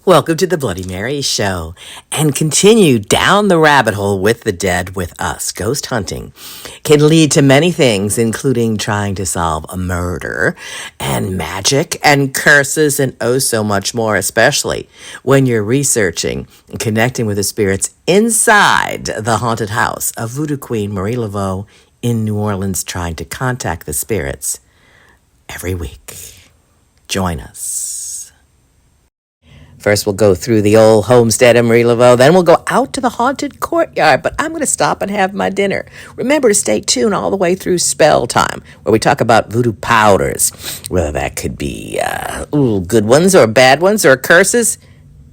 Welcome to the Bloody Mary Show, and continue down the rabbit hole with the dead with us. Ghost hunting can lead to many things, including trying to solve a murder and magic and curses and oh so much more, especially when you're researching and connecting with the spirits inside the haunted house of Voodoo Queen Marie Laveau in New Orleans, trying to contact the spirits every week. Join us. First, we'll go through the old homestead of Marie Laveau. Then we'll go out to the haunted courtyard. But I'm going to stop and have my dinner. Remember to stay tuned all the way through spell time, where we talk about voodoo powders. Whether that could be good ones or bad ones or curses,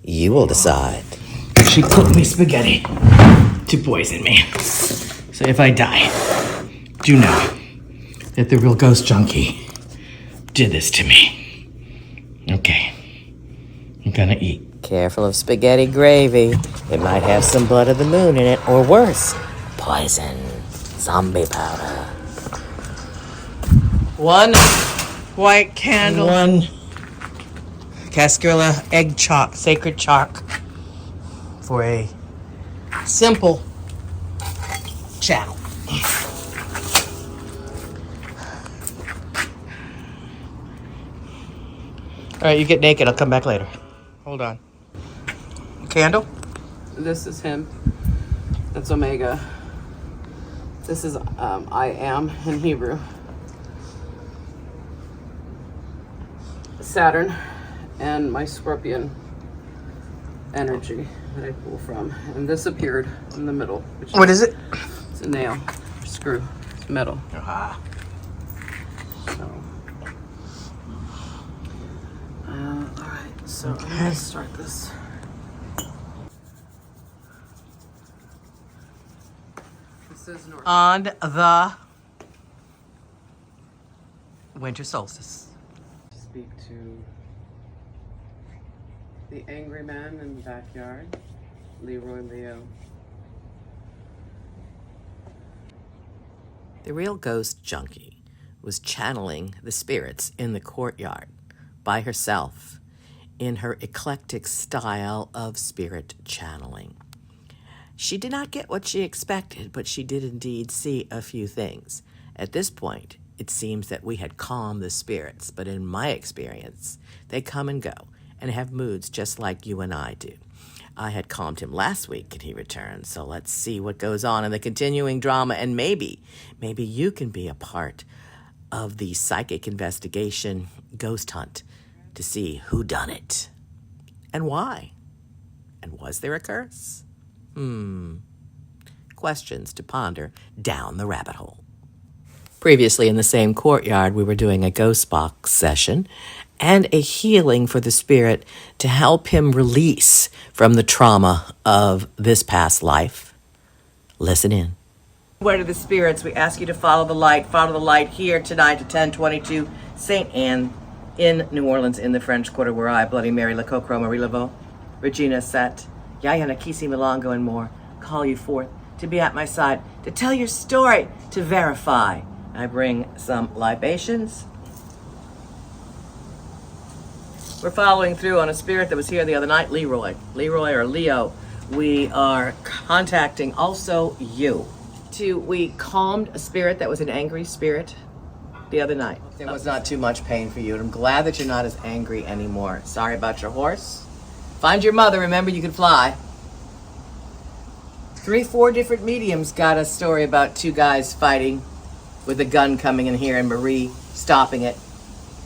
you will decide. She cooked me spaghetti to poison me. So if I die, do know that the real ghost junkie did this to me. Okay. I'm gonna eat. Careful of spaghetti gravy. It might have some blood of the moon in it, or worse, poison, zombie powder. One white candle. One Cascarilla egg chalk, sacred chalk, for a simple channel. All right, you get naked. I'll come back later. Hold on. Candle? This is him. That's Omega. This is I am in Hebrew. Saturn and my scorpion energy that I pull from. And this appeared in the middle. What is it? It's a nail. Screw. It's metal. Ah. So. Alright, so I'm gonna start this. This is north. On the winter solstice. Speak to the angry man in the backyard, Leroy Leo. The real ghost junkie was channeling the spirits in the courtyard by herself in her eclectic style of spirit channeling. She did not get what she expected, but she did indeed see a few things. At this point, it seems that we had calmed the spirits, but in my experience, they come and go and have moods just like you and I do. I had calmed him last week and he returned, so let's see what goes on in the continuing drama, and maybe you can be a part of the psychic investigation ghost hunt to see who done it and why. And was there a curse? Questions to ponder down the rabbit hole. Previously in the same courtyard, we were doing a ghost box session and a healing for the spirit to help him release from the trauma of this past life. Listen in. Word of the spirits, we ask you to follow the light here tonight to 1022 St. Anne in New Orleans in the French Quarter, where I, Bloody Mary Laveau, Marie Laveau, Regina Set, Yaya Nakisi Milongo, and more call you forth to be at my side, to tell your story, to verify. I bring some libations. We're following through on a spirit that was here the other night, Leroy or Leo. We are contacting also you. We calmed a spirit that was an angry spirit the other night. It was not too much pain for you, and I'm glad that you're not as angry anymore. Sorry about your horse. Find your mother, remember you can fly. 3-4 different mediums got a story about two guys fighting with a gun coming in here and Marie stopping it.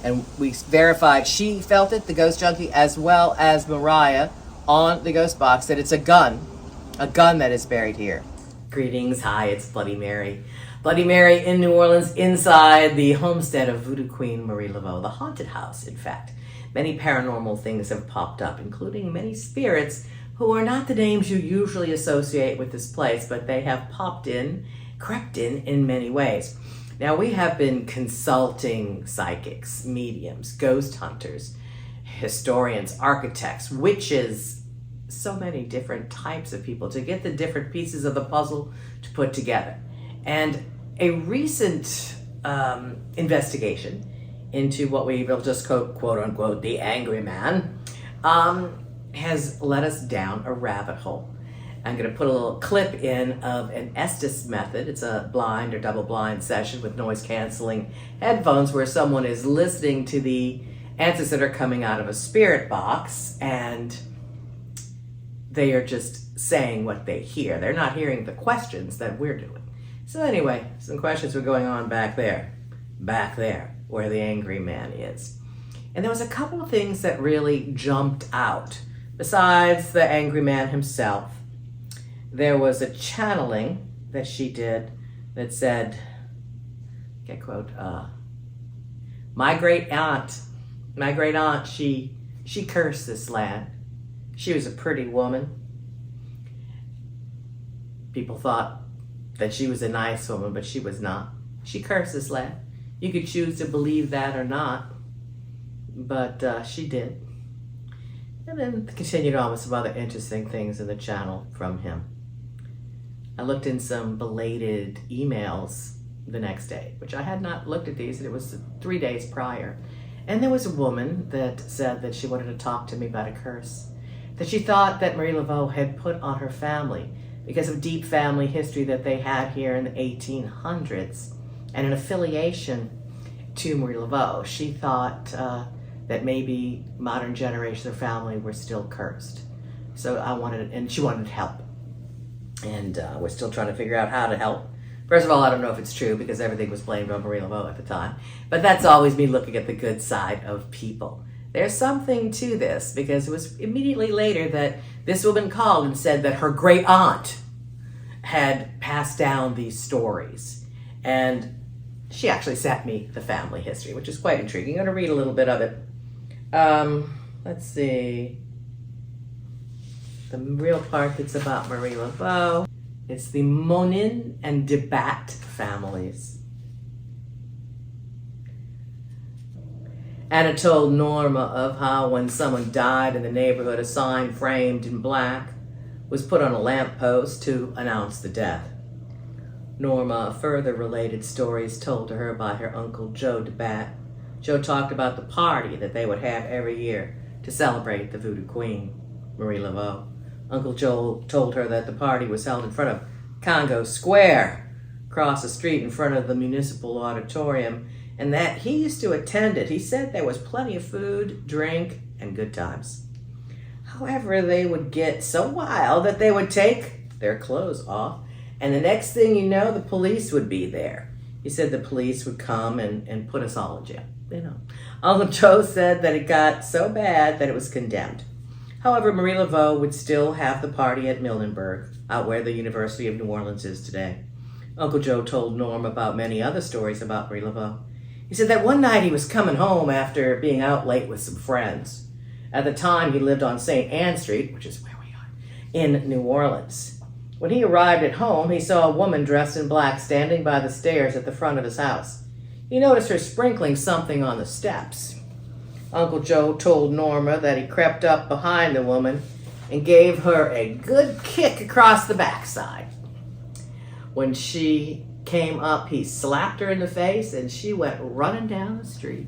And we verified she felt it, the ghost junkie, as well as Mariah on the ghost box, that it's a gun that is buried here. Greetings, hi, it's Bloody Mary. Bloody Mary in New Orleans, inside the homestead of Voodoo Queen Marie Laveau, the haunted house, in fact. Many paranormal things have popped up, including many spirits who are not the names you usually associate with this place, but they have crept in many ways. Now, we have been consulting psychics, mediums, ghost hunters, historians, architects, witches, so many different types of people to get the different pieces of the puzzle to put together. And a recent investigation into what we will just quote unquote, the angry man, has led us down a rabbit hole. I'm going to put a little clip in of an Estes method. It's a blind or double blind session with noise canceling headphones where someone is listening to the answers that are coming out of a spirit box, and they are just saying what they hear. They're not hearing the questions that we're doing. So anyway, some questions were going on back there, where the angry man is. And there was a couple of things that really jumped out. Besides the angry man himself, there was a channeling that she did that said, get quote, my great aunt, she cursed this land. She was a pretty woman. People thought that she was a nice woman, but she was not. She cursed this land. You could choose to believe that or not, but she did. And then continued on with some other interesting things in the channel from him. I looked in some belated emails the next day, which I had not looked at these, and it was 3 days prior. And there was a woman that said that she wanted to talk to me about a curse that she thought that Marie Laveau had put on her family because of deep family history that they had here in the 1800s and an affiliation to Marie Laveau. She thought that maybe modern generations of family were still cursed. So she wanted help. And we're still trying to figure out how to help. First of all, I don't know if it's true because everything was blamed on Marie Laveau at the time. But that's always me looking at the good side of people. There's something to this because it was immediately later that this woman called and said that her great aunt had passed down these stories. And she actually sent me the family history, which is quite intriguing. I'm going to read a little bit of it. Let's see. The real part that's about Marie Laveau. It's the Monin and Debat families. Anna told Norma of how when someone died in the neighborhood, a sign framed in black was put on a lamppost to announce the death. Norma further related stories told to her by her uncle Joe Debat. Joe talked about the party that they would have every year to celebrate the Voodoo Queen Marie Laveau. Uncle Joel told her that the party was held in front of Congo Square, across the street in front of the municipal auditorium, and that he used to attend it. He said there was plenty of food, drink, and good times. However, they would get so wild that they would take their clothes off, and the next thing you know, the police would be there. He said the police would come and put us all in jail. Uncle Joe said that it got so bad that it was condemned. However, Marie Laveau would still have the party at Mildenberg, out where the University of New Orleans is today. Uncle Joe told Norm about many other stories about Marie Laveau. He said that one night he was coming home after being out late with some friends. At the time, he lived on St. Anne Street, which is where we are, in New Orleans. When he arrived at home, he saw a woman dressed in black standing by the stairs at the front of his house. He noticed her sprinkling something on the steps. Uncle Joe told Norma that he crept up behind the woman and gave her a good kick across the backside. When she came up, he slapped her in the face and she went running down the street.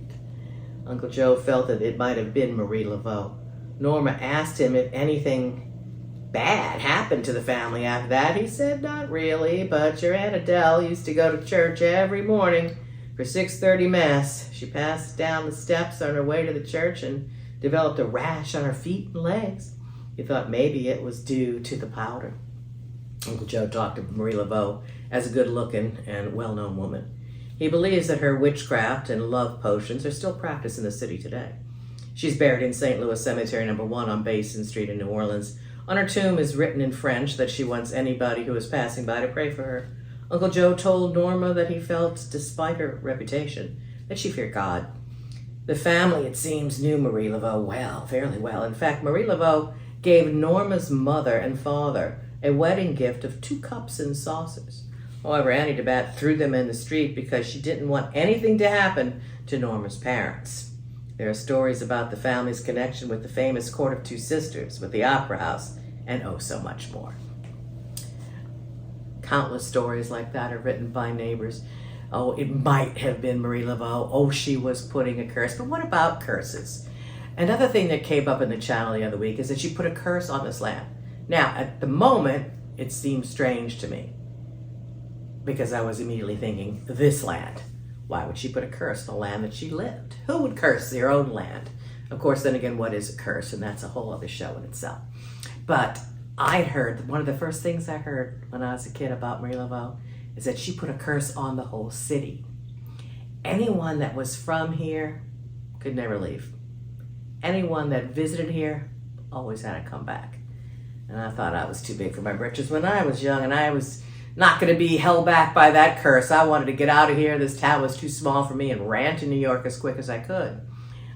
Uncle Joe felt that it might have been Marie Laveau. Norma asked him if anything bad happened to the family after that. He said, not really, but your Aunt Adele used to go to church every morning for 6:30 Mass. She passed down the steps on her way to the church and developed a rash on her feet and legs. He thought maybe it was due to the powder. Uncle Joe talked of Marie Laveau as a good-looking and well-known woman. He believes that her witchcraft and love potions are still practiced in the city today. She's buried in St. Louis Cemetery No. 1 on Basin Street in New Orleans. On her tomb is written in French that she wants anybody who is passing by to pray for her. Uncle Joe told Norma that he felt, despite her reputation, that she feared God. The family, it seems, knew Marie Laveau well, fairly well. In fact, Marie Laveau gave Norma's mother and father a wedding gift of 2 cups and saucers. However, Annie DeBat threw them in the street because she didn't want anything to happen to Norma's parents. There are stories about the family's connection with the famous Court of Two Sisters, with the Opera House, and oh, so much more. Countless stories like that are written by neighbors. Oh, it might have been Marie Laveau. Oh, she was putting a curse. But what about curses? Another thing that came up in the channel the other week is that she put a curse on this land. Now, at the moment, it seemed strange to me because I was immediately thinking, this land. Why would she put a curse on the land that she lived? Who would curse their own land? Of course, then again, what is a curse? And that's a whole other show in itself. But I heard, one of the first things I heard when I was a kid about Marie Laveau is that she put a curse on the whole city. Anyone that was from here could never leave. Anyone that visited here always had to come back. And I thought I was too big for my britches when I was young, and I was not going to be held back by that curse. I wanted to get out of here. This town was too small for me and ran to New York as quick as I could.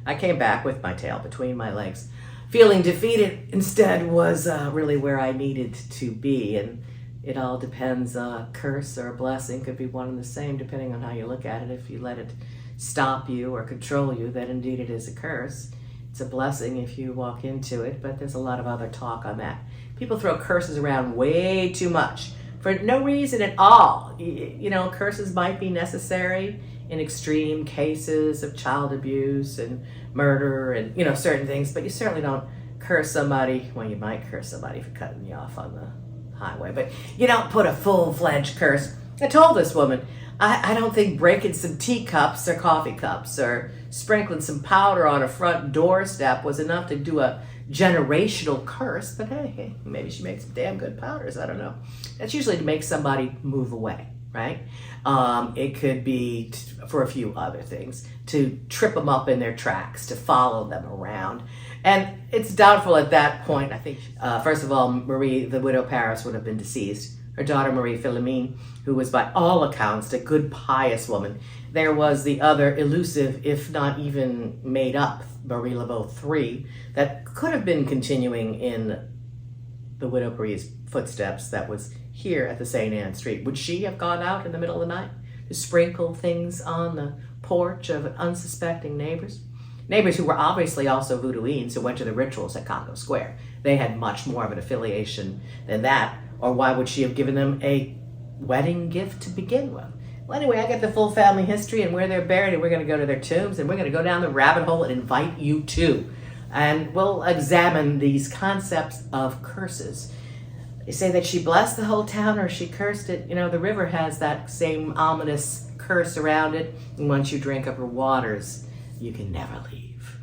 I came back with my tail between my legs. Feeling defeated instead was really where I needed to be. And it all depends. A curse or a blessing could be one and the same depending on how you look at it. If you let it stop you or control you, then indeed it is a curse. It's a blessing if you walk into it, but there's a lot of other talk on that. People throw curses around way too much for no reason at all. You know, curses might be necessary in extreme cases of child abuse and murder and, you know, certain things, but you certainly don't curse somebody. Well, you might curse somebody for cutting you off on the highway, but you don't put a full-fledged curse. I told this woman, I don't think breaking some teacups or coffee cups or sprinkling some powder on a front doorstep was enough to do a generational curse, but hey, maybe she makes some damn good powders, I don't know. That's usually to make somebody move away, right? It could be for a few other things, to trip them up in their tracks, to follow them around. And it's doubtful at that point, I think, first of all, Marie, the widow Paris, would have been deceased. Her daughter, Marie Philomene, who was by all accounts a good, pious woman. There was the other elusive, if not even made up, Marie Laveau III, that could have been continuing in the widow Marie's footsteps that was here at the St. Anne Street. Would she have gone out in the middle of the night to sprinkle things on the porch of unsuspecting neighbors? Neighbors who were obviously also voodooines who went to the rituals at Congo Square. They had much more of an affiliation than that. Or why would she have given them a wedding gift to begin with? Well, anyway, I get the full family history and where they're buried, and we're going to go to their tombs, and we're going to go down the rabbit hole and invite you too. And we'll examine these concepts of curses. They say that she blessed the whole town or she cursed it. You know, the river has that same ominous curse around it. And once you drink of her waters, you can never leave.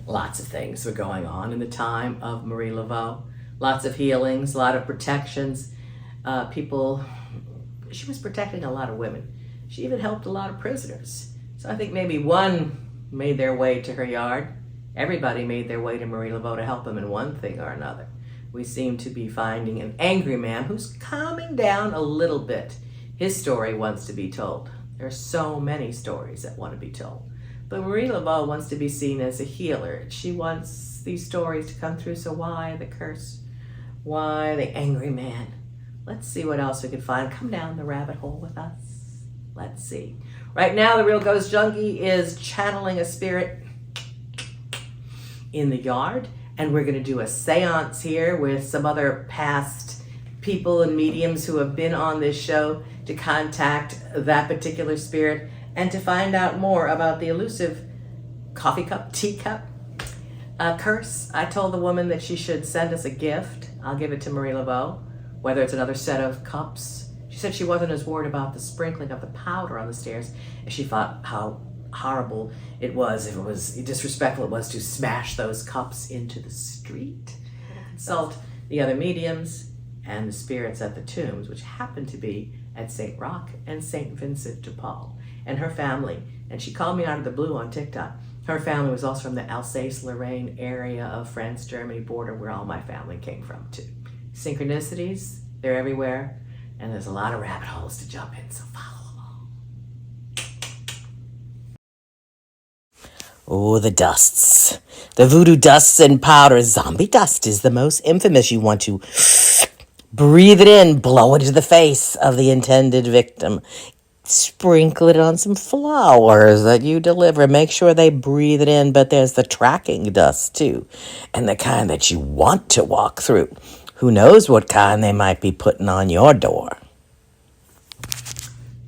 Lots of things were going on in the time of Marie Laveau. Lots of healings, a lot of protections. She was protecting a lot of women. She even helped a lot of prisoners. So I think maybe one made their way to her yard. Everybody made their way to Marie Laveau to help them in one thing or another. We seem to be finding an angry man who's calming down a little bit. His story wants to be told. There are so many stories that want to be told. But Marie Laveau wants to be seen as a healer. She wants these stories to come through, so why the curse? Why the angry man? Let's see what else we can find. Come down the rabbit hole with us. Let's see. Right now, the Real Ghost Junkie is channeling a spirit in the yard, and we're going to do a seance here with some other past people and mediums who have been on this show to contact that particular spirit and to find out more about the elusive coffee cup, teacup curse. I told the woman that she should send us a gift. I'll give it to Marie Laveau, whether it's another set of cups. She said she wasn't as worried about the sprinkling of the powder on the stairs as she thought how horrible it was, if it was disrespectful it was to smash those cups into the street. Consult the other mediums and the spirits at the tombs, which happened to be at St. Roch and St. Vincent de Paul, and her family. And she called me out of the blue on TikTok. Her family was also from the Alsace-Lorraine area of France, Germany border, where all my family came from too. Synchronicities, they're everywhere, and there's a lot of rabbit holes to jump in, so follow along. Oh, the dusts. The voodoo dusts and powders. Zombie dust is the most infamous. You want to breathe it in, blow it into the face of the intended victim. Sprinkle it on some flowers that you deliver. Make sure they breathe it in, but there's the tracking dust too, and the kind that you want to walk through. Who knows what kind they might be putting on your door.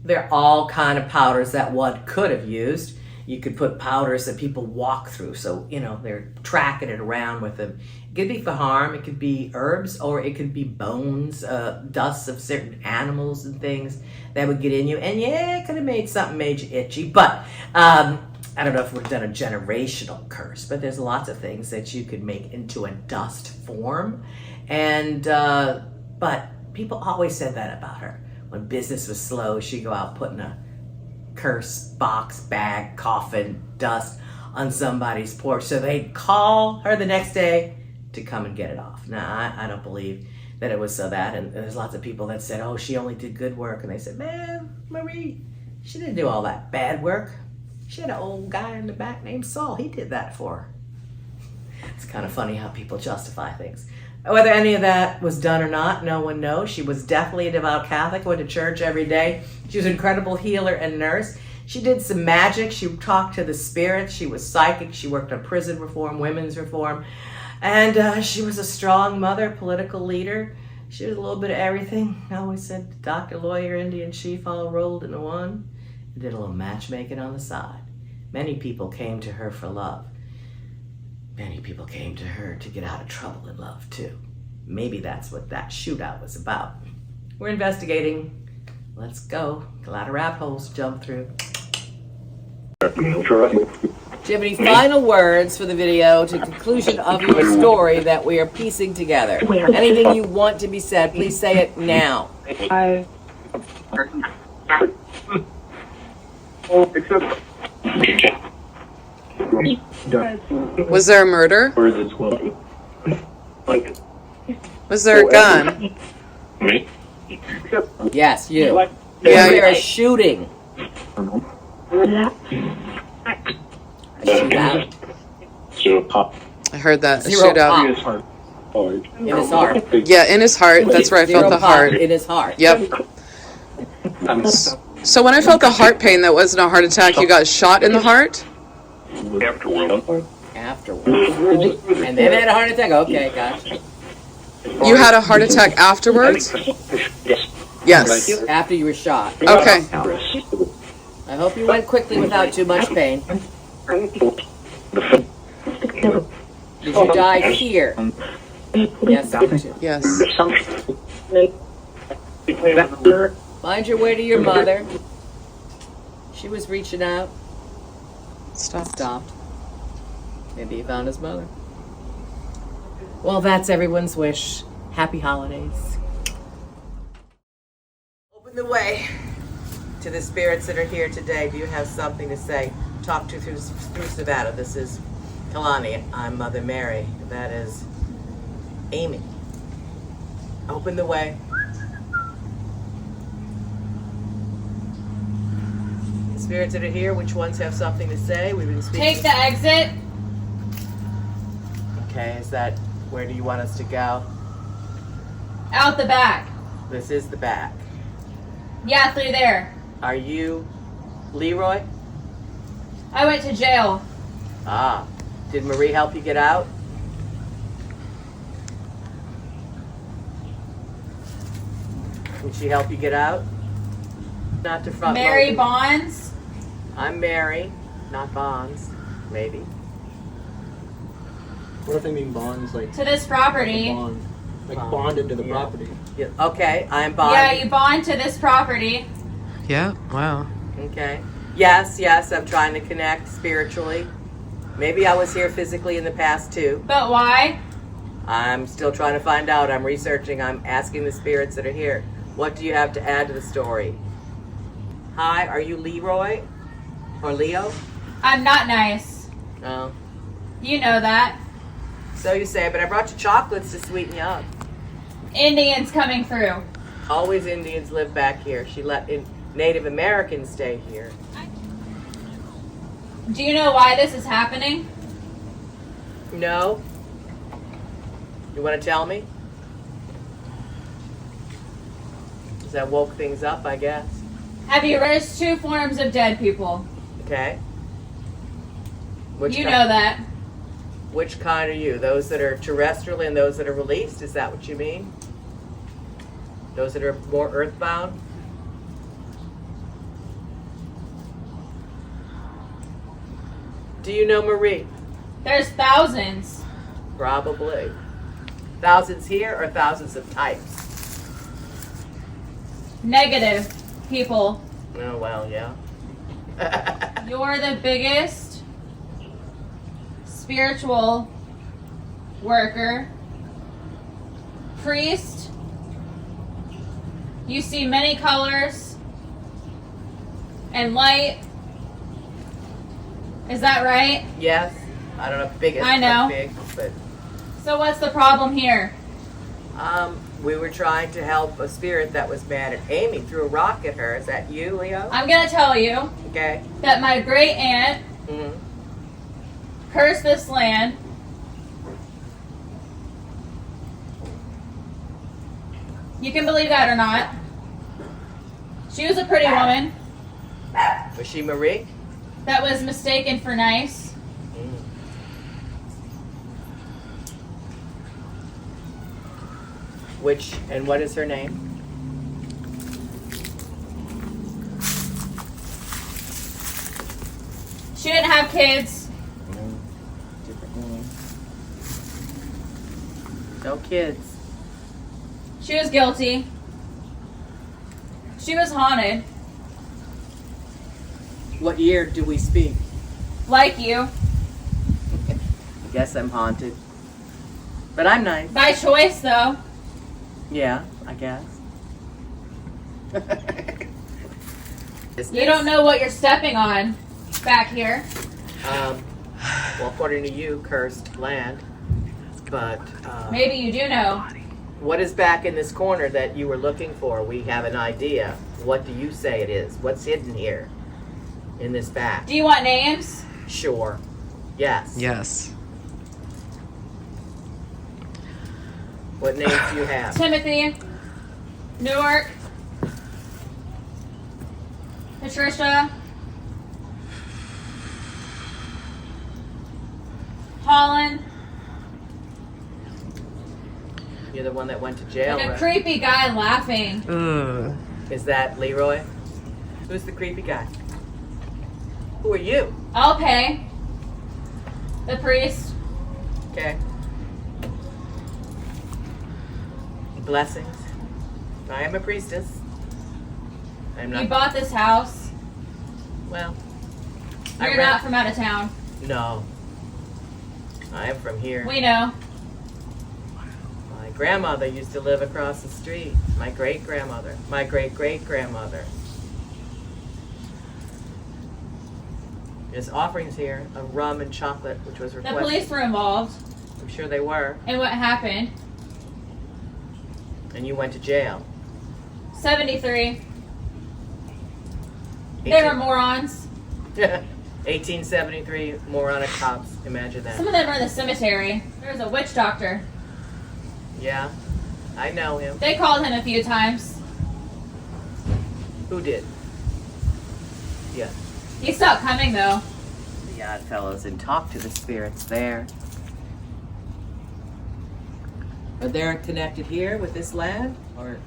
There are all kind of powders that one could have used. You could put powders that people walk through, so they're tracking it around with them. It could be for harm, it could be herbs, or it could be bones, dust of certain animals and things that would get in you. And yeah, it could have made you itchy, but I don't know if we've done a generational curse, but there's lots of things that you could make into a dust form. And but people always said that about her. When business was slow, she'd go out putting a curse box, bag, coffin, dust on somebody's porch. So they'd call her the next day to come and get it off. Now, I don't believe that it was so that. And there's lots of people that said, oh, she only did good work. And they said, man, Marie, she didn't do all that bad work. She had an old guy in the back named Saul. He did that for her. It's kind of funny how people justify things. Whether any of that was done or not, no one knows. She was definitely a devout Catholic, went to church every day. She was an incredible healer and nurse. She did some magic. She talked to the spirits. She was psychic. She worked on prison reform, women's reform. And she was a strong mother, political leader. She was a little bit of everything. I always said doctor, lawyer, Indian chief all rolled into one. And did a little matchmaking on the side. Many people came to her for love. Many people came to her to get out of trouble in love, too. Maybe that's what that shootout was about. We're investigating. Let's go. A lot of rabbit holes to jump through. Do you have any final words for the video to conclusion of your story that we are piecing together? Anything you want to be said, please say it now. Was there a murder? Was there a gun? Yes, you. Yeah, You're shooting. A shootout. I heard that. A Zero shootout. pop. In his heart. Yeah, in his heart. That's where I felt Zero the pop heart. in his heart. Yep. So when I felt the heart pain, that wasn't a heart attack. You got shot in the heart? Afterwards. And then had a heart attack? Okay, gotcha. You had a heart attack afterwards? Yes. After you were shot. Okay. I hope you went quickly without too much pain. Did you die here? Yes, I did. Yes. Find your way to your mother. She was reaching out. Stopped. Maybe he found his mother. Well, that's everyone's wish. Happy holidays. Open the way to the spirits that are here today. Do you have something to say? Talk to through Savannah. This is Kalani. I'm Mother Mary. That is Amy. Open the way. The spirits that are here, which ones have something to say? We've been speaking. Take the exit. Okay, is that where do you want us to go? Out the back. This is the back. Yeah, through there. Are you Leroy? I went to jail. Ah. Did Marie help you get out? Did she help you get out? Not to front Mary load. Bonds. I'm Mary, not Bonds. Maybe. What if they mean bonds, like To this property. bond, like bonded to the Yeah. property? Yeah. Okay, I'm Bond. Yeah, you bond to this property. Yeah. Wow. Okay. Yes, I'm trying to connect spiritually. Maybe I was here physically in the past too. But why? I'm still trying to find out. I'm researching. I'm asking the spirits that are here. What do you have to add to the story? Hi, are you Leroy? Or Leo? I'm not nice. No. You know that. So you say, but I brought you chocolates to sweeten you up. Indians coming through. Always Indians live back here. She let Native Americans stay here. Do you know why this is happening? No? You want to tell me? Because that woke things up, I guess. Have you read? There's two forms of dead people. Okay. You know that. Which kind are you? Those that are terrestrial and those that are released? Is that what you mean? Those that are more earthbound? Do you know Marie? There's thousands. Probably. Thousands here or thousands of types? Negative people. Oh, well, yeah. You're the biggest spiritual worker, priest. You see many colors and light. Is that right? Yes. I don't know if biggest, I know. Big, but So what's the problem here? we were trying to help a spirit that was mad at Amy. Threw a rock at her. Is that you, Leo? I'm gonna tell you Okay. that my great aunt Mm-hmm. cursed this land. You can believe that or not. She was a pretty woman Was she Marie? that was mistaken for nice. Mm. And what is her name? She didn't have kids. Different name. No kids. She was guilty. She was haunted, What year do we speak? like you, I guess I'm haunted. But I'm nice. by choice though. Yeah, I guess. You don't know what you're stepping on back here. Well, according to you, cursed land. But Maybe you do know. what is back in this corner that you were looking for? We have an idea. What do you say it is? What's hidden here in this back? Do you want names? Sure. Yes. Yes. What names do you have? Timothy, Newark, Patricia, Holland, You're the one that went to jail, and a right? creepy guy laughing. Ugh. Is that Leroy? Who's the creepy guy? Who are you? I'll pay. The priest. Okay. Blessings. I am a priestess. I'm You not. bought this house. Well, You're I not from out of town. No. I am from here. We know. My grandmother used to live across the street. My great-grandmother. My great-great-grandmother. There's offerings here of rum and chocolate, which was The requested. police were involved. I'm sure they were. And what happened? And you went to jail. 73. They were morons. 1873 moronic cops. Imagine that. Some of them were in the cemetery. There was a witch doctor. Yeah, I know him. They called him a few times. Who did? Yeah. He stopped coming though. The odd fellows and talk to the spirits there. Are they connected here with this land? Or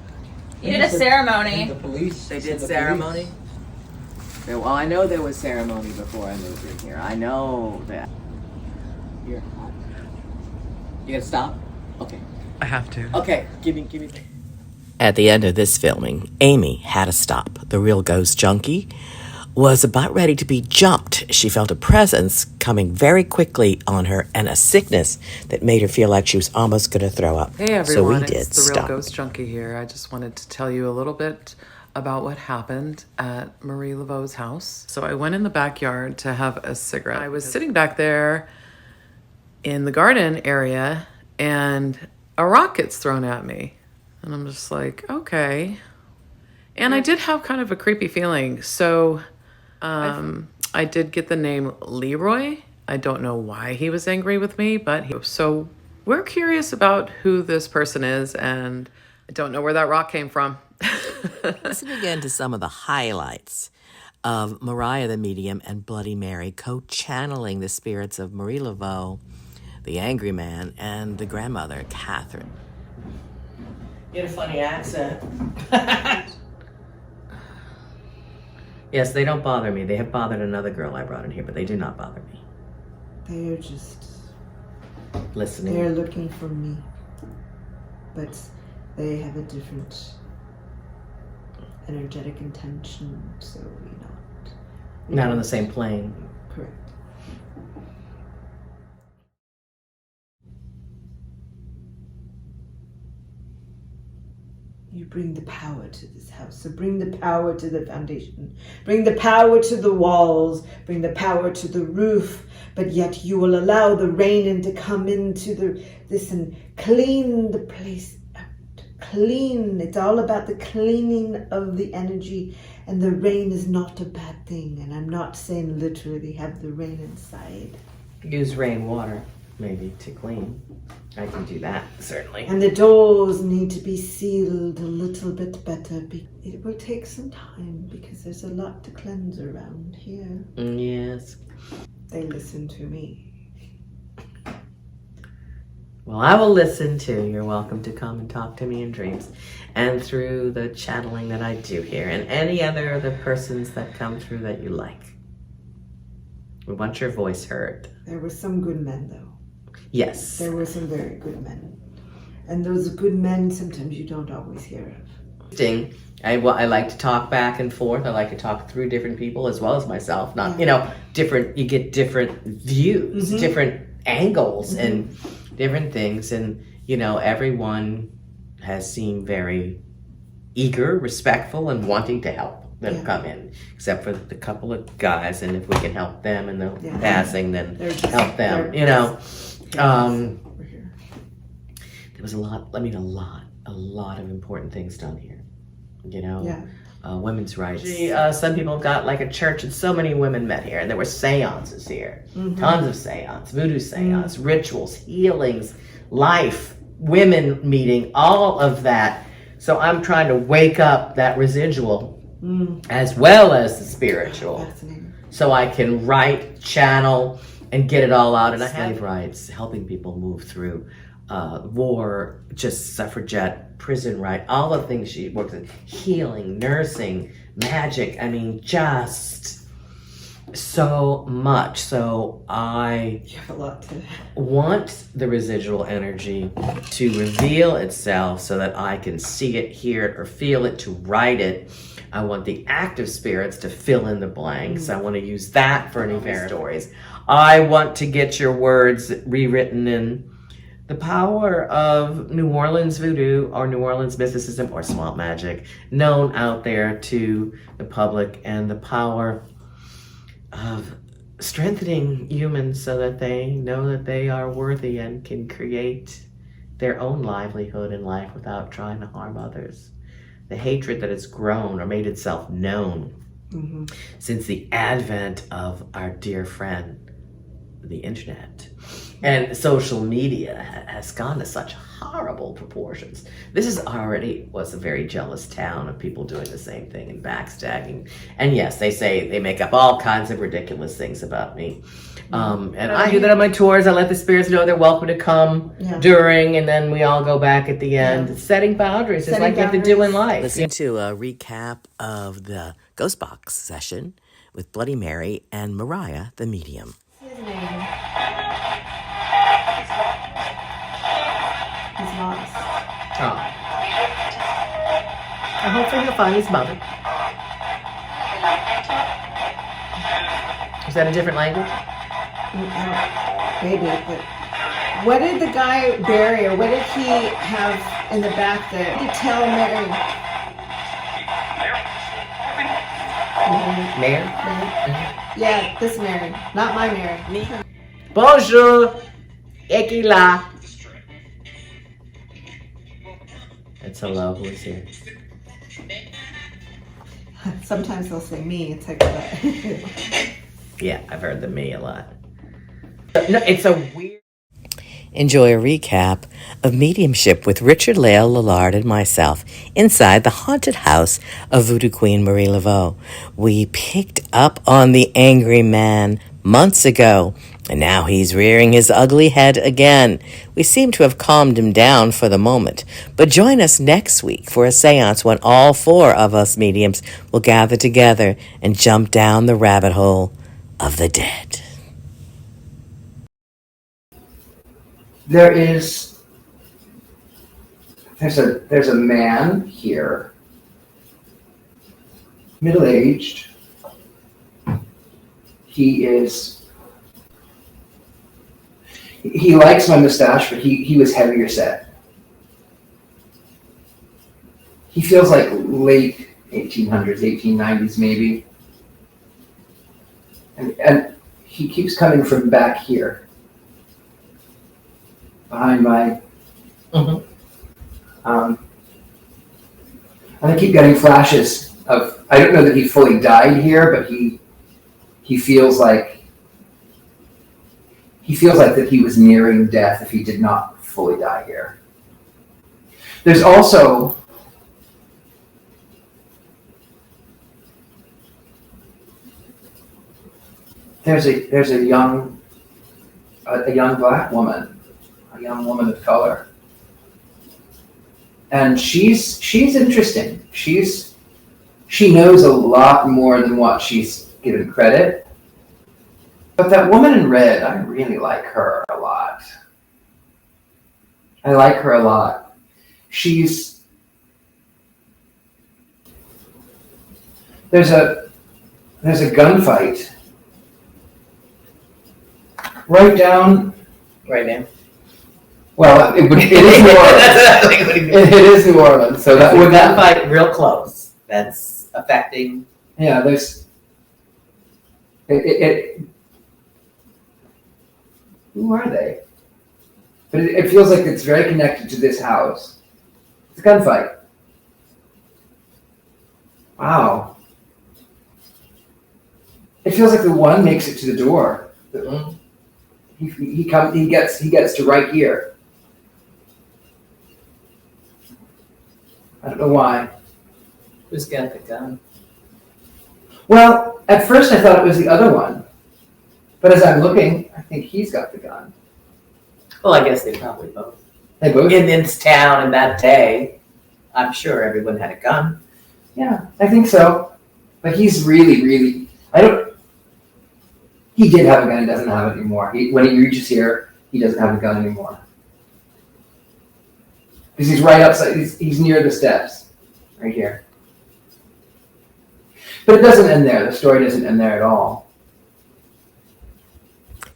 He did a ceremony. The police. they said did the ceremony? police- Yeah, well, I know there was ceremony before I moved in here. I know that. Here. You gonna stop? Okay. I have to. Okay, give me. At the end of this filming, Amy had to stop. The real ghost junkie was about ready to be jumped. She felt a presence coming very quickly on her and a sickness that made her feel like she was almost going to throw up. Hey everyone, so we did it's the stop. Real Ghost Junkie here. I just wanted to tell you a little bit about what happened at Marie Laveau's house. So I went in the backyard to have a cigarette. I was sitting back there in the garden area and a rock gets thrown at me. And I'm just like, okay. And I did have kind of a creepy feeling. So I did get the name Leroy. I don't know why he was angry with me, but so we're curious about who this person is, and I don't know where that rock came from. Listen again to some of the highlights of Mariah the Medium and Bloody Mary co-channeling the spirits of Marie Laveau, the angry man, and the grandmother, Catherine. You had a funny accent. Yes, they don't bother me. They have bothered another girl I brought in here, but they do not bother me. They're just Listening. they're looking for me, but they have a different energetic intention, so Not on the same plane. correct. You bring the power to this house. So bring the power to the foundation. Bring the power to the walls. Bring the power to the roof. But yet you will allow the rain in to come into this and clean the place out. Clean. It's all about the cleaning of the energy. And the rain is not a bad thing. And I'm not saying literally have the rain inside. Use rainwater, maybe, to clean. I can do that, certainly. And the doors need to be sealed a little bit better. It will take some time because there's a lot to cleanse around here. Yes. They listen to me. Well, I will listen too. You're welcome to come and talk to me in dreams and through the channeling that I do here and any other of the persons that come through that you like. We want your voice heard. There were some good men, though. Yes. There were some very good men. And those good men, sometimes you don't always hear of. Interesting. I like to talk back and forth. I like to talk through different people as well as myself. Not, different, you get different views, different angles and different things. And, everyone has seemed very eager, respectful, and wanting to help them come in, except for the couple of guys. And if we can help them in the passing, then help them, There was a lot of important things done here. Women's rights. Some people got like a church and so many women met here and there were seances here. Tons of seance, voodoo seance, rituals, healings, life, women meeting, all of that. So I'm trying to wake up that residual as well as the spiritual. So I can write, channel, and get it all out. And I have rights, helping people move through war, just suffragette, prison right, all the things she works in, healing, nursing, magic. I mean, just so much. So I You have a lot to... want the residual energy to reveal itself so that I can see it, hear it, or feel it, to write it. I want the active spirits to fill in the blanks. I want to use that for any stories. I want to get your words rewritten in the power of New Orleans voodoo or New Orleans mysticism or swamp magic known out there to the public, and the power of strengthening humans so that they know that they are worthy and can create their own livelihood in life without trying to harm others. The hatred that has grown or made itself known since the advent of our dear friend, the internet and social media, has gone to such horrible proportions. This was a very jealous town of people doing the same thing and backstabbing. And yes, they say they make up all kinds of ridiculous things about me. And I do that on my tours. I let the spirits know they're welcome to come during, and then we all go back at the end. It's setting boundaries, just like you have to do in life. Listen to a recap of the Ghost Box session with Bloody Mary and Mariah, the medium. His name. He's lost. Oh. And hopefully he'll find his mother. Is that a different language? Maybe, but what did the guy bury, or what did he have in the back there? What did he tell Mary? Mary? Yeah, this Mary, not my Mary. Me? Bonjour! Eki la. It's hello, who is here? Sometimes they'll say me, it's like that. Yeah, I've heard the me a lot. No, it's a weird... Enjoy a recap of Mediumship with Richard Lael Lillard and myself inside the haunted house of Voodoo Queen Marie Laveau. We picked up on the angry man months ago, and now he's rearing his ugly head again. We seem to have calmed him down for the moment, but join us next week for a seance when all four of us mediums will gather together and jump down the rabbit hole of the dead. there's a man here, middle-aged. He likes my mustache, but he was heavier set. He feels like late 1800s, 1890s maybe. And he keeps coming from back here, behind my, and I keep getting flashes of, I don't know that he fully died here, but he feels like that he was nearing death if he did not fully die here. There's also there's a young black woman, a young woman of color, and she's interesting. She knows a lot more than what she's given credit. But that woman in red, I really like her a lot. I like her a lot. There's a gunfight right now. Well, it is New Orleans. It is New Orleans, so that We're would gonna fight real close. That's affecting. Yeah, there's it. Who are they? But it feels like it's very connected to this house. It's a gunfight. Wow. It feels like the one makes it to the door. He gets to right here. I don't know why. Who's got the gun? Well, at first I thought it was the other one. But as I'm looking, I think he's got the gun. Well, I guess they probably both. They both? In this town in that day, I'm sure everyone had a gun. Yeah, I think so. But he's really, he did have a gun, he doesn't have it anymore. When he reaches here, he doesn't have a gun anymore. Because he's right outside, he's near the steps, right here. But it doesn't end there, the story doesn't end there at all.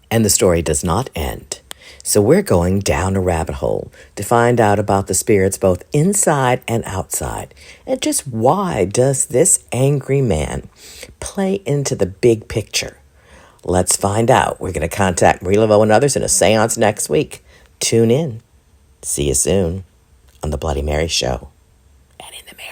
And the story does not end. So we're going down a rabbit hole to find out about the spirits both inside and outside. And just why does this angry man play into the big picture? Let's find out. We're going to contact Marie Laveau and others in a seance next week. Tune in. See you soon on The Bloody Mary Show and in the Matrix.